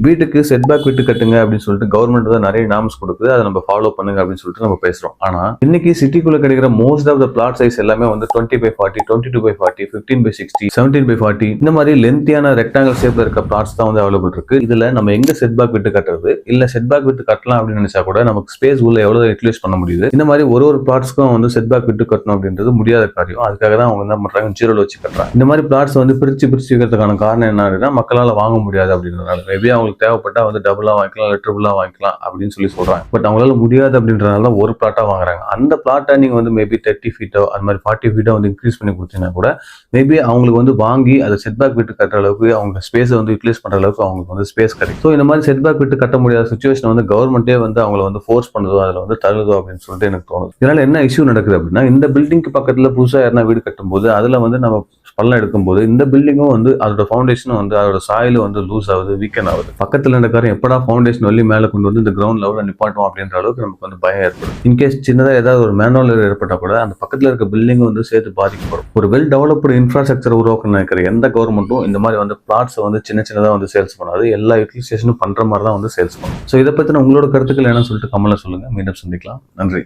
வீட்டுக்கு செட்பேக் விட்டு கட்டுங்க அப்படின்னு சொல்லிட்டு கவர்மெண்ட் தான் நிறைய நாம்ஸ் கொடுக்குது, அதை நம்ம ஃபாலோ பண்ணுங்க அப்படின்னு சொல்லிட்டு நம்ம பேசுறோம். ஆனா இன்னைக்கு சிட்டிக்குள்ள கிடைக்கிற most of the plot size எல்லாமே வந்து 20/40, 22/40, 15/60, 17/40 இந்த மாதிரி லென்த்தியான ரெக்டாங்கல் ஷேப்ல இருக்க பிளாட்ஸ் தான் வந்து அவைலபிள் இருக்கு. இதுல நம்ம எங்க செட்பேக் விட்டு கட்டுறது, இல்ல செட்பேக் விட்டு கட்டலாம் அப்படின்னு நினைச்சா கூட நமக்கு ஸ்பேஸ் உள்ள எவ்வளவு யூட்டிலைஸ் பண்ண முடியுது. இந்த மாதிரி ஒரு பிளாட்ஸ்க்கும் வந்து செட்பேக் விட்டு கட்டணும் அப்படின்றது முடியாத காரியம். அதுக்காக தான் அவங்க என்ன பண்றாங்க, ஜீரோல வச்சு கட்டுறாங்க. இந்த மாதிரி பிளாட்ஸ் வந்து பிரிச்சு வைக்கிறதுக்கான காரணம் என்ன அப்படின்னா, மக்களால வாங்க முடியாது அப்படின்றதுனால. மேபி அவங்களுக்கு தேவைப்பட்டா வந்து டபுளா வாங்கிக்கலாம், ட்ரிபிளா வாங்கிக்கலாம் அப்படின்னு சொல்றாங்க. பட் அவங்களால முடியாது அப்படின்றதுனால ஒரு பிளாட்டா வாங்குறாங்க. அந்த பிளாட்டை நீங்க வந்து மேபி 30 ஃபீட்டோ அந்த மாதிரி 40 ஃபீட்டோ வந்து இன்க்ரீஸ் பண்ணி கொடுத்தீங்கன்னா கூட மேபி அவங்களுக்கு வந்து வாங்கி அதை செட்பேக் விட்டு கட்டுற அளவுக்கு அவங்க ஸ்பேஸை வந்து யூட்டிலைஸ் பண்ற அளவுக்கு அவங்களுக்கு வந்து ஸ்பேஸ் கிடைக்கும். ஸோ இந்த மாதிரி செட்பேக் விட்டு கட்ட முடியாத சுச்சுவேஷன் வந்து கவர்மெண்டே வந்து அவங்களை வந்து ஃபோர்ஸ் பண்ணுதோ, அதில் வந்து தருதோ அப்படின்னு சொல்லிட்டு எனக்கு தோணுது. இதனால என்ன இஷ்யூ நடக்குது அப்படின்னா, இந்த பில்டிங்க்கு பக்கத்துல புதுசா யாருன்னா வீடு கட்டும்போது அதுல வந்து நம்ம பள்ளம் எடுக்கும்போது இந்த பில்டிங்கும் வந்து அதோட ஃபவுண்டேஷனும் வந்து அதோட சாயிலும் வந்து லூஸ் ஆகுது, வீக்கன் ஆகுது. பக்கத்துல இருக்காரு எப்படா ஃபவுண்டேஷன் வழி மேல கொண்டு வந்து இந்த கிரவுண்ட் லெவல நிப்பாட்டும் அப்படின்ற அளவுக்கு நமக்கு வந்து பயம் ஏற்படும். இன்கேஸ் சின்னதா ஏதாவது ஒரு மேனுவல் ஏற்பட்டா கூட அந்த பக்கத்துல இருக்க பில்டிங் வந்து சேர்த்து பாதிக்கப்படும். ஒரு வெல் டெவலப்டு இன்ஃப்ராஸ்ட்ரக்சர் உருவாக்க நினைக்கிற எந்த கவர்மெண்ட்டும் இந்த மாதிரி வந்து பிளாட்ஸ் வந்து சின்னதா வந்து சேல்ஸ் பண்ணாது. எல்லா யூட்டிலைசேஷனும் பண்ற மாதிரி தான் வந்து சேல்ஸ் பண்ணும். ஸோ இதை பத்தின உங்களோட கருத்துக்கள் என்னன்னு சொல்லிட்டு கமெண்ட்ல சொல்லுங்க. மீண்டும் சந்திக்கலாம். நன்றி.